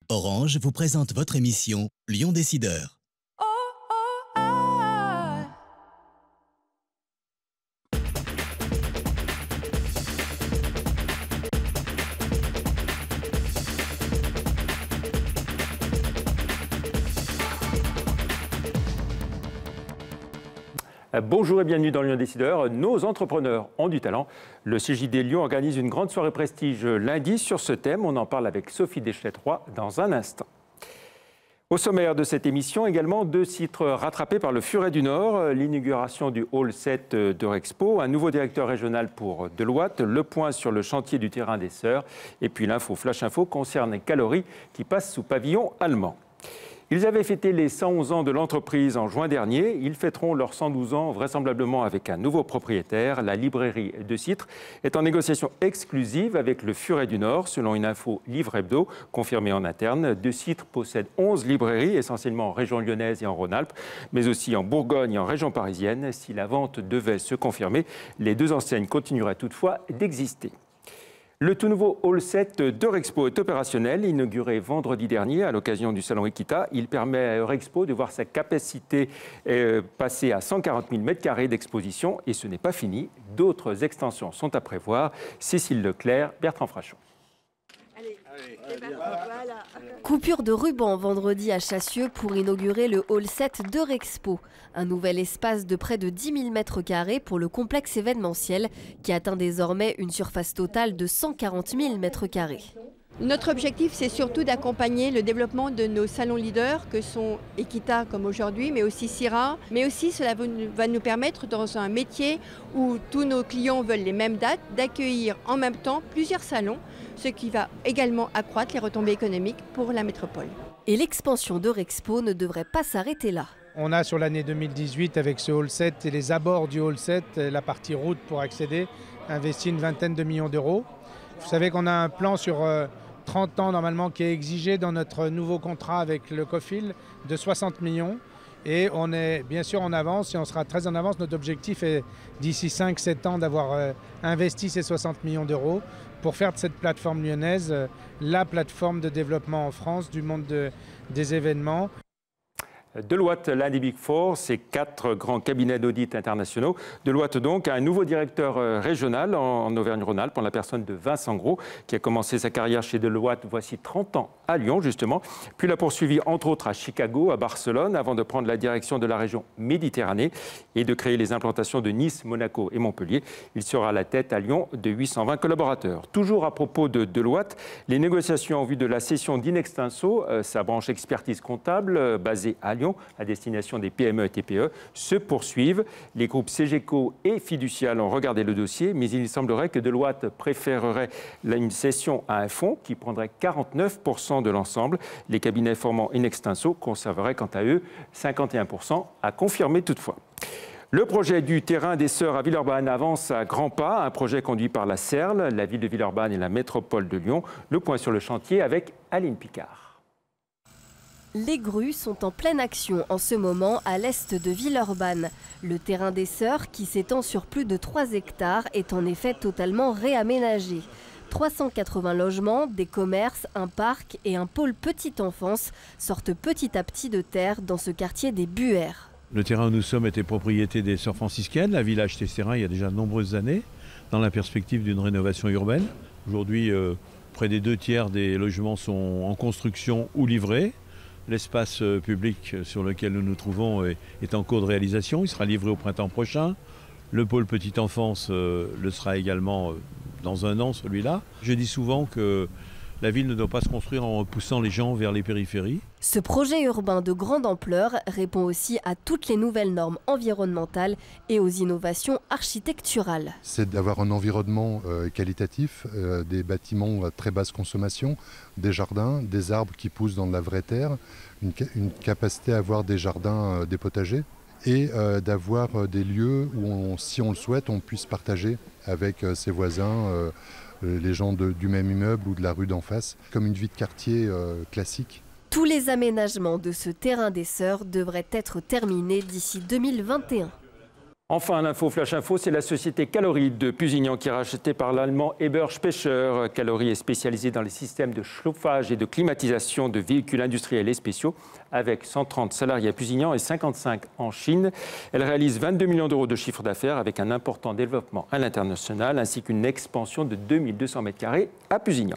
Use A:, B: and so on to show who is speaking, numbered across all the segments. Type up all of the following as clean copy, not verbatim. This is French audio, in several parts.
A: Orange vous présente votre émission Lyon Décideur.
B: Bonjour et bienvenue dans Lyon Décideur. Nos entrepreneurs ont du talent. Le CJD Lyon organise une grande soirée prestige lundi sur ce thème. On en parle avec Sophie Deschlet-Roy dans un instant. Au sommaire de cette émission, également 2 sites rattrapés par le Furet du Nord, l'inauguration du Hall 7 d'Eurexpo, un nouveau directeur régional pour Deloitte, le point sur le chantier du terrain des Sœurs, et puis l'info Flash Info concerne Caloris qui passe sous pavillon allemand. Ils avaient fêté les 111 ans de l'entreprise en juin dernier. Ils fêteront leurs 112 ans vraisemblablement avec un nouveau propriétaire. La librairie de Citre est en négociation exclusive avec le Furet du Nord, selon une info Livre Hebdo confirmée en interne. De Citre possède 11 librairies, essentiellement en région lyonnaise et en Rhône-Alpes, mais aussi en Bourgogne et en région parisienne. Si la vente devait se confirmer, les 2 enseignes continueraient toutefois d'exister. Le tout nouveau Hall 7 d'Eurexpo est opérationnel. Inauguré vendredi dernier à l'occasion du salon Equita, il permet à Eurexpo de voir sa capacité passer à 140 000 m² d'exposition. Et ce n'est pas fini. D'autres extensions sont à prévoir. Cécile Leclerc, Bertrand Frachon.
C: Coupure de ruban vendredi à Chassieux pour inaugurer le Hall 7 d'Eurexpo, un nouvel espace de près de 10 000 m² pour le complexe événementiel qui atteint désormais une surface totale de 140 000 m².
D: Notre objectif, c'est surtout d'accompagner le développement de nos salons leaders que sont Equita comme aujourd'hui, mais aussi Sira. Mais aussi, cela va nous permettre, dans un métier où tous nos clients veulent les mêmes dates, d'accueillir en même temps plusieurs salons, ce qui va également accroître les retombées économiques pour la métropole.
C: Et l'expansion d'Eurexpo ne devrait pas s'arrêter là.
E: On a sur l'année 2018, avec ce Hall 7 et les abords du Hall 7, la partie route pour accéder, investi une vingtaine de millions d'euros. Vous savez qu'on a un plan sur 30 ans normalement qui est exigé dans notre nouveau contrat avec le COFIL de 60 millions. Et on est bien sûr en avance et on sera très en avance. Notre objectif est d'ici 5-7 ans d'avoir investi ces 60 millions d'euros pour faire de cette plateforme lyonnaise la plateforme de développement en France du monde des événements.
B: Deloitte, l'un des Big Four, c'est 4 grands cabinets d'audit internationaux. Deloitte donc a un nouveau directeur régional en Auvergne-Rhône-Alpes, en la personne de Vincent Gros, qui a commencé sa carrière chez Deloitte voici 30 ans à Lyon justement, puis l'a poursuivi entre autres à Chicago, à Barcelone, avant de prendre la direction de la région Méditerranée et de créer les implantations de Nice, Monaco et Montpellier. Il sera à la tête à Lyon de 820 collaborateurs. Toujours à propos de Deloitte, les négociations en vue de la cession d'Inextinso, sa branche expertise comptable basée à Lyon, à destination des PME et TPE, se poursuivent. Les groupes CGECO et Fiducial ont regardé le dossier, mais il semblerait que Deloitte préférerait une cession à un fonds qui prendrait 49% de l'ensemble. Les cabinets formant Inextinso conserveraient quant à eux 51%, à confirmer toutefois. Le projet du terrain des Sœurs à Villeurbanne avance à grands pas, un projet conduit par la CERL, la ville de Villeurbanne et la métropole de Lyon. Le point sur le chantier avec Aline Picard.
C: Les grues sont en pleine action en ce moment à l'est de Villeurbanne. Le terrain des Sœurs, qui s'étend sur plus de 3 hectares, est en effet totalement réaménagé. 380 logements, des commerces, un parc et un pôle petite enfance sortent petit à petit de terre dans ce quartier des Buères.
F: Le terrain où nous sommes était propriété des Sœurs franciscaines. La ville a acheté ce terrain il y a déjà de nombreuses années, dans la perspective d'une rénovation urbaine. Aujourd'hui, près des 2/3 des logements sont en construction ou livrés. L'espace public sur lequel nous nous trouvons est en cours de réalisation. Il sera livré au printemps prochain. Le pôle petite enfance le sera également dans un an, celui-là. Je dis souvent que la ville ne doit pas se construire en repoussant les gens vers les périphéries.
C: Ce projet urbain de grande ampleur répond aussi à toutes les nouvelles normes environnementales et aux innovations architecturales.
G: C'est d'avoir un environnement qualitatif, des bâtiments à très basse consommation, des jardins, des arbres qui poussent dans de la vraie terre, une capacité à avoir des jardins, des potagers et d'avoir des lieux où, si on le souhaite, on puisse partager avec ses voisins, les gens du même immeuble ou de la rue d'en face, comme une vie de quartier classique.
C: Tous les aménagements de ce terrain des Sœurs devraient être terminés d'ici 2021.
B: Enfin, l'info Flash Info, c'est la société Calory de Pusignan qui est rachetée par l'allemand Ebersch-Pecher. Calory est spécialisée dans les systèmes de chauffage et de climatisation de véhicules industriels et spéciaux, avec 130 salariés à Pusignan et 55 en Chine. Elle réalise 22 millions d'euros de chiffre d'affaires avec un important développement à l'international ainsi qu'une expansion de 2200 m² à Pusignan.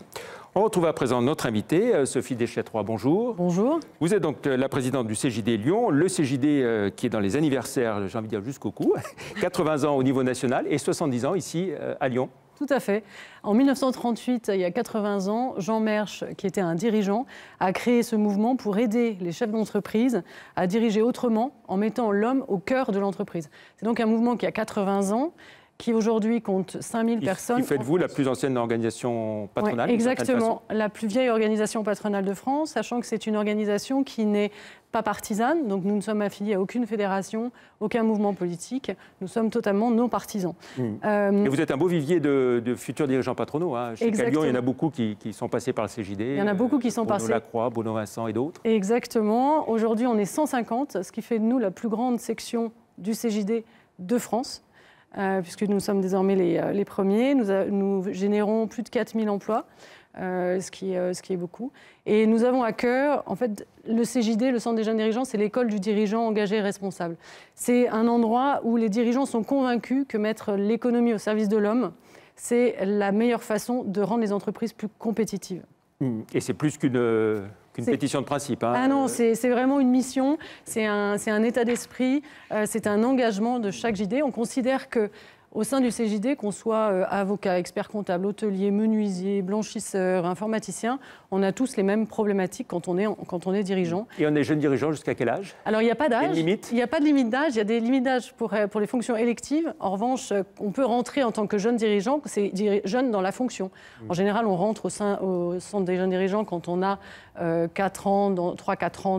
B: On retrouve à présent notre invitée, Sophie Deschêtres-Roy, bonjour.
H: Bonjour.
B: Vous êtes donc la présidente du CJD Lyon, le CJD qui est dans les anniversaires, j'ai envie de dire jusqu'au cou, 80 ans au niveau national et 70 ans ici à Lyon.
H: Tout à fait. En 1938, il y a 80 ans, Jean Mersch, qui était un dirigeant, a créé ce mouvement pour aider les chefs d'entreprise à diriger autrement en mettant l'homme au cœur de l'entreprise. C'est donc un mouvement qui a 80 ans, qui aujourd'hui compte 5000 personnes.
B: Qui faites-vous la plus ancienne organisation patronale?
H: Oui, exactement, la plus vieille organisation patronale de France, sachant que c'est une organisation qui n'est pas partisane, donc nous ne sommes affiliés à aucune fédération, aucun mouvement politique, nous sommes totalement non partisans.
B: Et vous êtes un beau vivier de futurs dirigeants patronaux. Hein. Chez Lyon, il y en a beaucoup qui sont passés par le CJD.
H: Il y en a beaucoup qui sont
B: Bruno
H: passés.
B: Lacroix, Bruno Vincent et d'autres.
H: Exactement. Aujourd'hui, on est 150, ce qui fait de nous la plus grande section du CJD de France. Puisque nous sommes désormais les premiers. Nous générons plus de 4000 emplois, ce qui est beaucoup. Et nous avons à cœur, en fait, le CJD, le Centre des jeunes dirigeants, c'est l'école du dirigeant engagé et responsable. C'est un endroit où les dirigeants sont convaincus que mettre l'économie au service de l'homme, c'est la meilleure façon de rendre les entreprises plus compétitives.
B: Et c'est plus qu'une pétition de principe. Hein.
H: Ah non, c'est vraiment une mission, c'est un état d'esprit, c'est un engagement de chaque JD. On considère qu'au sein du CJD, qu'on soit avocat, expert comptable, hôtelier, menuisier, blanchisseur, informaticien, on a tous les mêmes problématiques quand on est dirigeant. Et
B: on est jeune dirigeant jusqu'à quel âge?
H: Alors il n'y a pas d'âge.
B: Il y a une limite? Il
H: n'y a pas de limite d'âge, il y a des limites d'âge pour les fonctions électives. En revanche, on peut rentrer en tant que jeune dirigeant, c'est jeune dans la fonction. En général, on rentre au centre des jeunes dirigeants quand on a 3-4 ans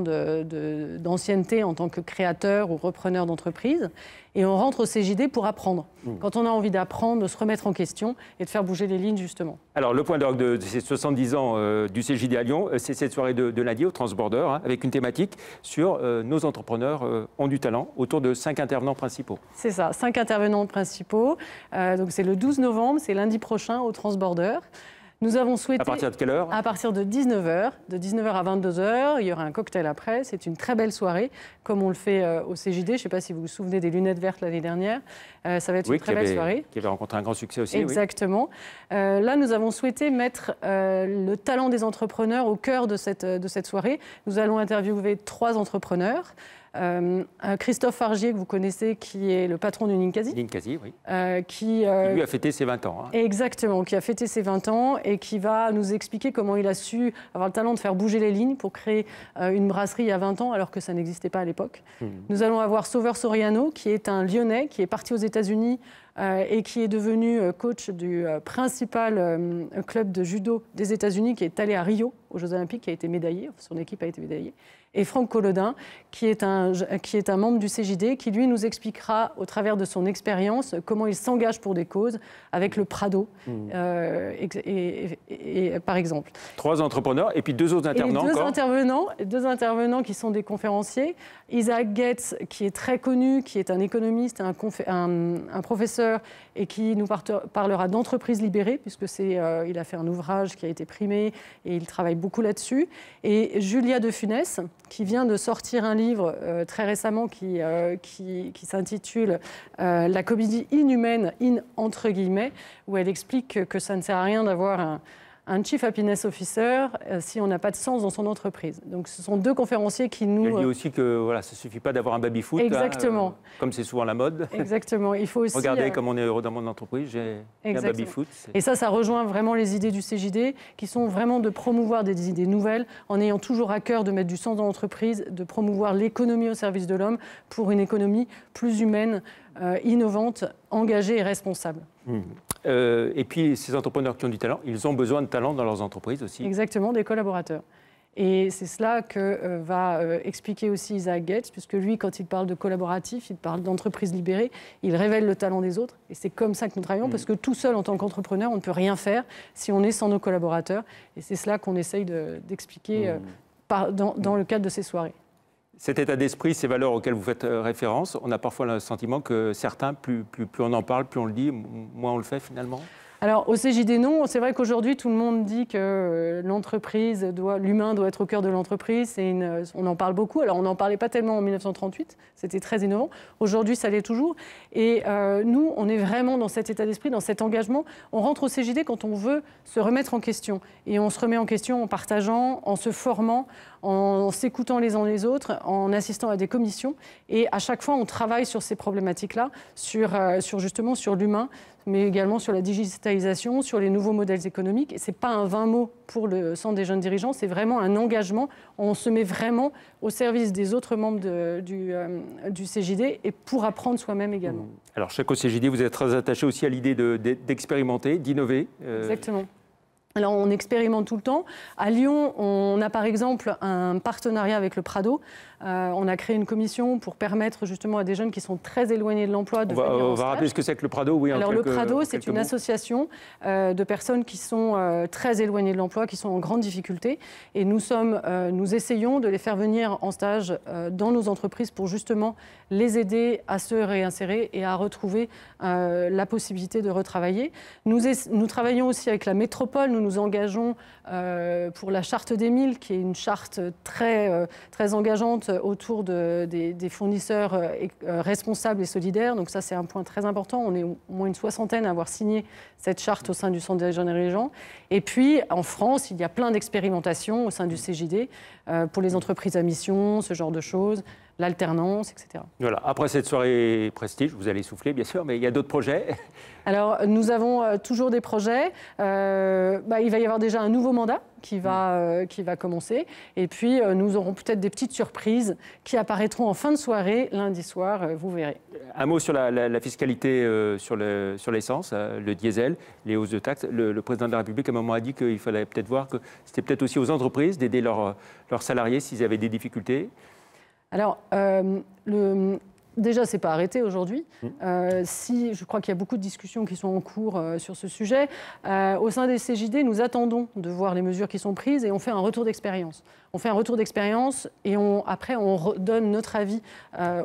H: d'ancienneté en tant que créateur ou repreneur d'entreprise. Et on rentre au CJD pour apprendre. Quand on a envie d'apprendre, de se remettre en question et de faire bouger les lignes, justement.
B: Alors, le point d'orgue de ces 70 ans du CJD à Lyon, c'est cette soirée de lundi au Transborder, hein, avec une thématique sur nos entrepreneurs ont du talent, autour de 5 intervenants principaux.
H: C'est ça, 5 intervenants principaux. Donc, c'est le 12 novembre, c'est lundi prochain au Transborder. Nous avons souhaité...
B: À partir de quelle heure?
H: À partir de 19h. De 19h à 22h. Il y aura un cocktail après. C'est une très belle soirée, comme on le fait au CJD. Je ne sais pas si vous vous souvenez des lunettes vertes l'année dernière. Ça va être une très belle soirée.
B: Qui avait rencontré un grand succès aussi.
H: Exactement. Oui. Là, nous avons souhaité mettre le talent des entrepreneurs au cœur de cette soirée. Nous allons interviewer 3 entrepreneurs. Christophe Fargier, que vous connaissez, qui est le patron du Ninkasi.
B: Ninkasi, oui.
H: Qui
B: lui a fêté ses 20 ans. Hein.
H: Exactement, qui a fêté ses 20 ans et qui va nous expliquer comment il a su avoir le talent de faire bouger les lignes pour créer une brasserie il y a 20 ans, alors que ça n'existait pas à l'époque. Nous allons avoir Sauveur Soriano, qui est un Lyonnais, qui est parti aux États-Unis et qui est devenu coach du principal club de judo des États-Unis, qui est allé à Rio, aux Jeux Olympiques, qui a été médaillé, son équipe a été médaillée. Et Franck Collodin, qui est un membre du CJD, qui lui nous expliquera, au travers de son expérience, comment il s'engage pour des causes avec le Prado, par exemple.
B: 3 entrepreneurs et puis 2 autres intervenants encore.
H: Deux intervenants qui sont des conférenciers. Isaac Goetz, qui est très connu, qui est un économiste, un professeur, et qui nous parlera d'entreprise libérée, puisque il a fait un ouvrage qui a été primé et il travaille beaucoup là-dessus. Et Julia de Funès, qui vient de sortir un livre très récemment qui s'intitule « La comédie inhumaine, entre guillemets », où elle explique que ça ne sert à rien d'avoir un Chief Happiness Officer si on n'a pas de sens dans son entreprise. Donc ce sont 2 conférenciers qui nous...
B: Elle dit aussi que voilà, ça ne suffit pas d'avoir un baby-foot.
H: Exactement.
B: Hein, comme c'est souvent la mode.
H: Exactement. Il faut aussi...
B: Regardez comme on est heureux dans mon entreprise, j'ai un baby-foot.
H: Et ça rejoint vraiment les idées du CJD, qui sont vraiment de promouvoir des idées nouvelles, en ayant toujours à cœur de mettre du sens dans l'entreprise, de promouvoir l'économie au service de l'homme pour une économie plus humaine, innovante, engagée et responsable.
B: Et puis, ces entrepreneurs qui ont du talent, ils ont besoin de talent dans leurs entreprises aussi.
H: Exactement, des collaborateurs. Et c'est cela que va expliquer aussi Isaac Goetz, puisque lui, quand il parle de collaboratif, il parle d'entreprise libérée, il révèle le talent des autres. Et c'est comme ça que nous travaillons, parce que tout seul, en tant qu'entrepreneur, on ne peut rien faire si on est sans nos collaborateurs. Et c'est cela qu'on essaye d'expliquer dans le cadre de ces soirées.
B: Cet état d'esprit, ces valeurs auxquelles vous faites référence, on a parfois le sentiment que certains, plus on en parle, plus on le dit, moins on le fait finalement.
H: Alors, au CJD, non. C'est vrai qu'aujourd'hui, tout le monde dit que l'humain doit être au cœur de l'entreprise. On en parle beaucoup. Alors, on n'en parlait pas tellement en 1938. C'était très innovant. Aujourd'hui, ça l'est toujours. Et nous, on est vraiment dans cet état d'esprit, dans cet engagement. On rentre au CJD quand on veut se remettre en question. Et on se remet en question en partageant, en se formant, en s'écoutant les uns les autres, en assistant à des commissions. Et à chaque fois, on travaille sur ces problématiques-là, justement sur l'humain, mais également sur la digitalisation, sur les nouveaux modèles économiques. Et ce n'est pas un vain mot pour le Centre des jeunes dirigeants, c'est vraiment un engagement. On se met vraiment au service des autres membres du CJD et pour apprendre soi-même également.
B: Alors, je sais qu'au CJD, vous êtes très attaché aussi à l'idée d'expérimenter, d'innover.
H: Exactement. Alors, on expérimente tout le temps. À Lyon, on a par exemple un partenariat avec le Prado. On a créé une commission pour permettre justement à des jeunes qui sont très éloignés de l'emploi de venir en stage.
B: On va rappeler ce que c'est que le Prado, oui.
H: Alors, le Prado, c'est une association de personnes qui sont très éloignées de l'emploi, qui sont en grande difficulté. Et nous essayons de les faire venir en stage dans nos entreprises pour justement les aider à se réinsérer et à retrouver la possibilité de retravailler. Nous travaillons aussi avec la métropole. Nous nous engageons pour la charte des 1000, qui est une charte très engageante autour des fournisseurs responsables et solidaires. Donc ça, c'est un point très important. On est au moins une soixantaine à avoir signé cette charte au sein du Centre des jeunes dirigeants. Et puis, en France, il y a plein d'expérimentations au sein du CJD pour les entreprises à mission, ce genre de choses, l'alternance, etc.
B: Voilà. Après cette soirée prestige, vous allez souffler, bien sûr, mais il y a d'autres projets.
H: Alors, nous avons toujours des projets. Il va y avoir déjà un nouveau mandat qui va commencer. Et puis, nous aurons peut-être des petites surprises qui apparaîtront en fin de soirée, lundi soir, vous verrez.
B: Un mot sur la fiscalité sur l'essence, le diesel, les hausses de taxes. Le président de la République, à un moment, a dit qu'il fallait peut-être voir que c'était peut-être aussi aux entreprises d'aider leurs salariés s'ils avaient des difficultés.
H: Alors, déjà, ce n'est pas arrêté aujourd'hui. Je crois qu'il y a beaucoup de discussions qui sont en cours sur ce sujet. Au sein des CJD, nous attendons de voir les mesures qui sont prises et on fait un retour d'expérience. On fait un retour d'expérience et après, on donne notre avis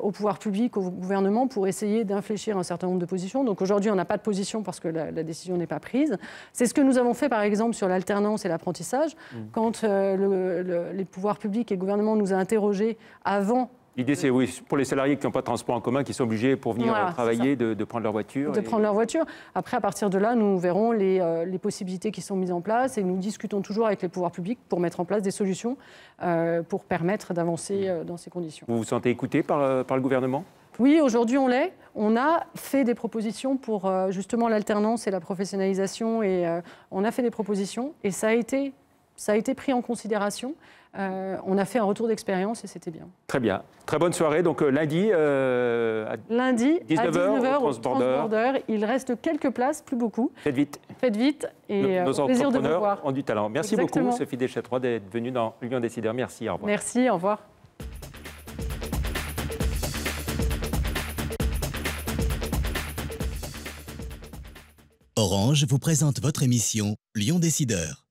H: au pouvoir public, au gouvernement, pour essayer d'infléchir un certain nombre de positions. Donc aujourd'hui, on n'a pas de position parce que la décision n'est pas prise. C'est ce que nous avons fait, par exemple, sur l'alternance et l'apprentissage. Quand les pouvoirs publics et le gouvernement nous a interrogés avant.
B: L'idée, c'est oui, pour les salariés qui n'ont pas de transport en commun, qui sont obligés pour venir travailler, de prendre leur voiture.
H: Prendre leur voiture. Après, à partir de là, nous verrons les possibilités qui sont mises en place et nous discutons toujours avec les pouvoirs publics pour mettre en place des solutions pour permettre d'avancer dans ces conditions.
B: Vous vous sentez écouté par le gouvernement ?
H: Oui, aujourd'hui, on l'est. On a fait des propositions pour justement l'alternance et la professionnalisation et on a fait des propositions et ça a été pris en considération. On a fait un retour d'expérience et c'était bien.
B: Très bien. Très bonne soirée. Donc lundi à 19h au Transborder.
H: Il reste quelques places, plus beaucoup.
B: Faites vite.
H: Faites vite et
B: nos
H: plaisir de vous voir.
B: entrepreneurs ont du talent. Merci
H: Exactement.
B: beaucoup, Sophie Deschêtres, d'être venue dans Lyon Décideur. Merci, au revoir.
H: Merci, au revoir.
A: Orange vous présente votre émission Lyon Décideur.